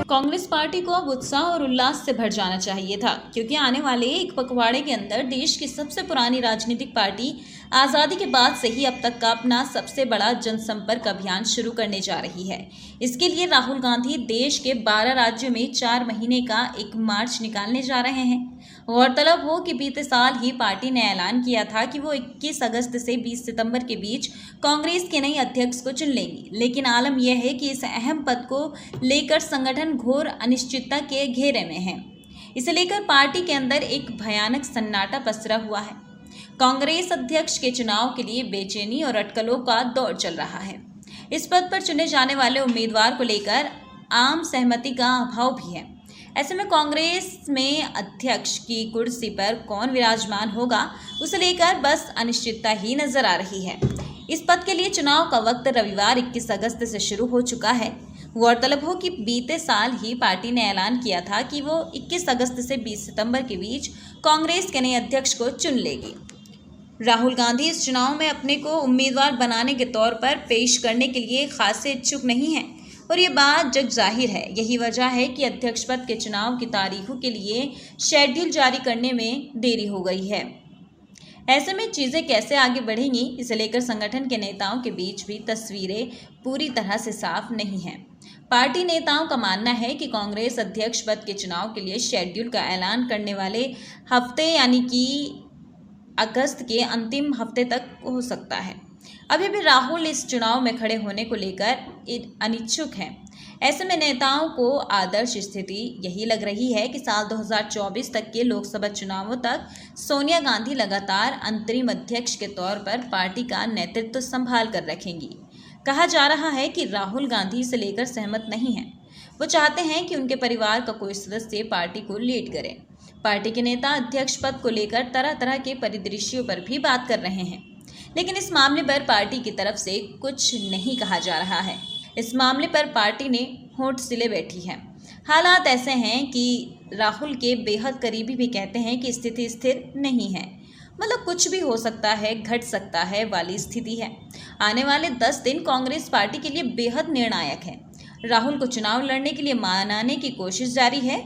Congress party को अब उत्साह और उल्लास से भर जाना चाहिए था, क्योंकि आने वाले एक पखवाड़े के अंदर देश की सबसे पुरानी राजनीतिक पार्टी आज़ादी के बाद से ही अब तक का अपना सबसे बड़ा जनसंपर्क अभियान शुरू करने जा रही है। इसके लिए राहुल गांधी देश के 12 राज्यों में 4 महीने का एक मार्च निकालने जा रहे हैं। गौरतलब हो कि बीते साल ही पार्टी ने ऐलान किया था कि वो 21 अगस्त से 20 सितंबर के बीच कांग्रेस के नए अध्यक्ष को चुन लेंगी, लेकिन आलम यह है कि इस अहम पद को लेकर संगठन घोर अनिश्चितता के घेरे में है। इसे लेकर पार्टी के अंदर एक भयानक सन्नाटा पसरा हुआ है। कांग्रेस अध्यक्ष के चुनाव के लिए बेचैनी और अटकलों का दौर चल रहा है। इस पद पर चुने जाने वाले उम्मीदवार को लेकर आम सहमति का अभाव भी है। ऐसे में कांग्रेस में अध्यक्ष की कुर्सी पर कौन विराजमान होगा, उसे लेकर बस अनिश्चितता ही नजर आ रही है। इस पद के लिए चुनाव का वक्त रविवार 21 अगस्त से शुरू हो चुका है। गौरतलब हो कि बीते साल ही पार्टी ने ऐलान किया था कि वो 21 अगस्त से 20 सितंबर के बीच कांग्रेस के नए अध्यक्ष को चुन लेगी। राहुल गांधी इस चुनाव में अपने को उम्मीदवार बनाने के तौर पर पेश करने के लिए खासे इच्छुक नहीं हैं और ये बात जग जाहिर है। यही वजह है कि अध्यक्ष पद के चुनाव की तारीखों के लिए शेड्यूल जारी करने में देरी हो गई है। ऐसे में चीज़ें कैसे आगे बढ़ेंगी, इसे लेकर संगठन के नेताओं के बीच भी तस्वीरें पूरी तरह से साफ नहीं हैं। पार्टी नेताओं का मानना है कि कांग्रेस अध्यक्ष पद के चुनाव के लिए शेड्यूल का ऐलान करने वाले हफ्ते यानी कि अगस्त के अंतिम हफ्ते तक हो सकता है। अभी भी राहुल इस चुनाव में खड़े होने को लेकर अनिच्छुक हैं। ऐसे में नेताओं को आदर्श स्थिति यही लग रही है कि साल 2024 तक के लोकसभा चुनावों तक सोनिया गांधी लगातार अंतरिम अध्यक्ष के तौर पर पार्टी का नेतृत्व संभाल कर रखेंगी। कहा जा रहा है कि राहुल गांधी इसे लेकर सहमत नहीं हैं। वो चाहते हैं कि उनके परिवार का कोई सदस्य पार्टी को लीड करे। पार्टी के नेता अध्यक्ष पद को लेकर तरह तरह के परिदृश्यों पर भी बात कर रहे हैं, लेकिन इस मामले पर पार्टी की तरफ से कुछ नहीं कहा जा रहा है। इस मामले पर पार्टी ने होंठ सिले बैठी है। हालात ऐसे हैं कि राहुल के बेहद करीबी भी कहते हैं कि स्थिति स्थिर नहीं है, मतलब कुछ भी हो सकता है, घट सकता है वाली स्थिति है। आने वाले 10 दिन कांग्रेस पार्टी के लिए बेहद निर्णायक है। राहुल को चुनाव लड़ने के लिए मनाने की कोशिश जारी है।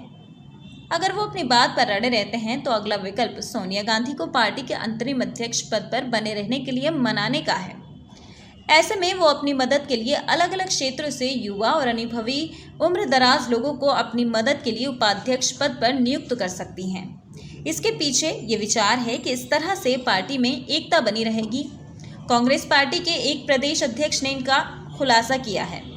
अगर वो अपनी बात पर अड़े रहते हैं तो अगला विकल्प सोनिया गांधी को पार्टी के अंतरिम अध्यक्ष पद पर बने रहने के लिए मनाने का है। ऐसे में वो अपनी मदद के लिए अलग अलग क्षेत्रों से युवा और अनुभवी उम्र दराज लोगों को अपनी मदद के लिए उपाध्यक्ष पद पर नियुक्त कर सकती हैं। इसके पीछे ये विचार है कि इस तरह से पार्टी में एकता बनी रहेगी। कांग्रेस पार्टी के एक प्रदेश अध्यक्ष ने इनका खुलासा किया है।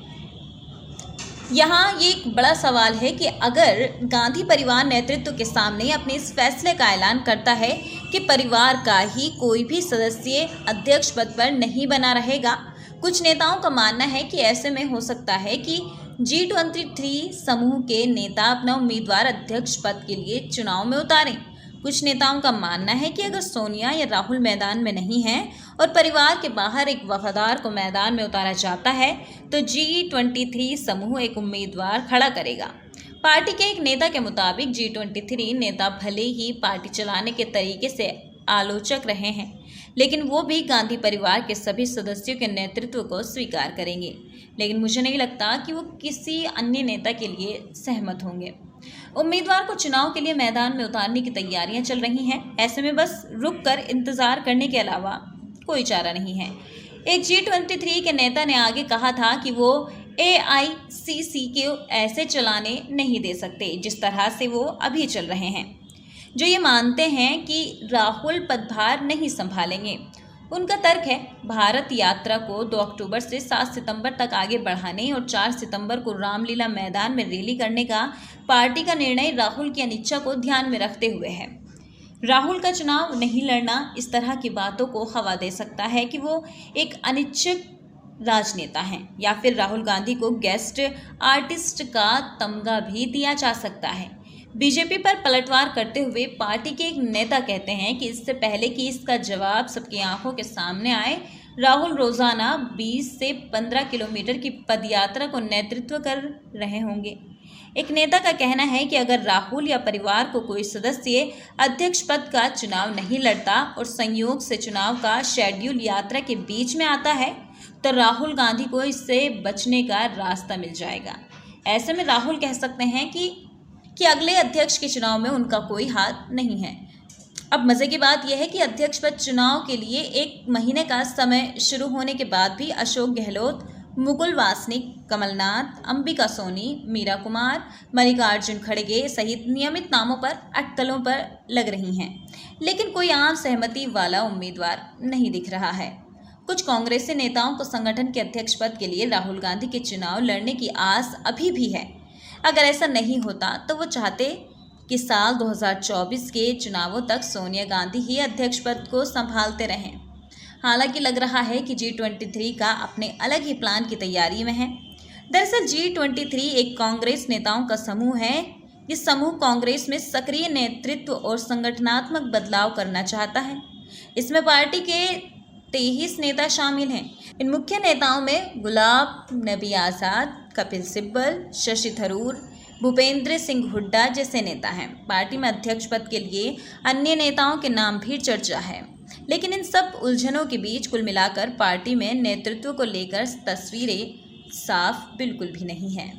यहाँ ये एक बड़ा सवाल है कि अगर गांधी परिवार नेतृत्व के सामने अपने इस फैसले का ऐलान करता है कि परिवार का ही कोई भी सदस्य अध्यक्ष पद पर नहीं बना रहेगा, कुछ नेताओं का मानना है कि ऐसे में हो सकता है कि G23 समूह के नेता अपना उम्मीदवार अध्यक्ष पद के लिए चुनाव में उतारें। कुछ नेताओं का मानना है कि अगर सोनिया या राहुल मैदान में नहीं हैं और परिवार के बाहर एक वफादार को मैदान में उतारा जाता है तो G23 समूह एक उम्मीदवार खड़ा करेगा। पार्टी के एक नेता के मुताबिक G23 नेता भले ही पार्टी चलाने के तरीके से आलोचक रहे हैं, लेकिन वो भी गांधी परिवार के सभी सदस्यों के नेतृत्व को स्वीकार करेंगे। लेकिन मुझे नहीं लगता कि वो किसी अन्य नेता के लिए सहमत होंगे। उम्मीदवार को चुनाव के लिए मैदान में उतारने की तैयारियां चल रही हैं। ऐसे में बस रुक कर इंतजार करने के अलावा कोई चारा नहीं है। एक G23 के नेता ने आगे कहा था कि वो AICC को ऐसे चलाने नहीं दे सकते जिस तरह से वो अभी चल रहे हैं, जो ये मानते हैं कि राहुल पदभार नहीं संभालेंगे। उनका तर्क है भारत यात्रा को 2 अक्टूबर से 7 सितंबर तक आगे बढ़ाने और 4 सितंबर को रामलीला मैदान में रैली करने का पार्टी का निर्णय राहुल की अनिच्छा को ध्यान में रखते हुए है। राहुल का चुनाव नहीं लड़ना इस तरह की बातों को हवा दे सकता है कि वो एक अनिच्छुक राजनेता हैं, या फिर राहुल गांधी को गेस्ट आर्टिस्ट का तमगा भी दिया जा सकता है। बीजेपी पर पलटवार करते हुए पार्टी के एक नेता कहते हैं कि इससे पहले कि इसका जवाब सबकी आंखों के सामने आए, राहुल रोजाना 20 से 15 किलोमीटर की पदयात्रा को नेतृत्व कर रहे होंगे। एक नेता का कहना है कि अगर राहुल या परिवार को कोई सदस्य अध्यक्ष पद का चुनाव नहीं लड़ता और संयोग से चुनाव का शेड्यूल यात्रा के बीच में आता है तो राहुल गांधी को इससे बचने का रास्ता मिल जाएगा। ऐसे में राहुल कह सकते हैं कि अगले अध्यक्ष के चुनाव में उनका कोई हाथ नहीं है। अब मज़े की बात यह है कि अध्यक्ष पद चुनाव के लिए 1 महीने का समय शुरू होने के बाद भी अशोक गहलोत, मुकुल वासनिक, कमलनाथ, अंबिका सोनी, मीरा कुमार, मल्लिकार्जुन खड़गे सहित नियमित नामों पर अटकलों पर लग रही हैं, लेकिन कोई आम सहमति वाला उम्मीदवार नहीं दिख रहा है। कुछ कांग्रेसी नेताओं को संगठन के अध्यक्ष पद के लिए राहुल गांधी के चुनाव लड़ने की आस अभी भी है। अगर ऐसा नहीं होता तो वो चाहते कि साल 2024 के चुनावों तक सोनिया गांधी ही अध्यक्ष पद को संभालते रहें। हालांकि लग रहा है कि G23 का अपने अलग ही प्लान की तैयारी में है। दरअसल G23 एक कांग्रेस नेताओं का समूह है। ये समूह कांग्रेस में सक्रिय नेतृत्व और संगठनात्मक बदलाव करना चाहता है। इसमें पार्टी के 23 नेता शामिल हैं। इन मुख्य नेताओं में गुलाब नबी आज़ाद, कपिल सिब्बल, शशि थरूर, भूपेंद्र सिंह हुड्डा जैसे नेता हैं। पार्टी में अध्यक्ष पद के लिए अन्य नेताओं के नाम भी चर्चा है, लेकिन इन सब उलझनों के बीच कुल मिलाकर पार्टी में नेतृत्व को लेकर तस्वीरें साफ बिल्कुल भी नहीं है।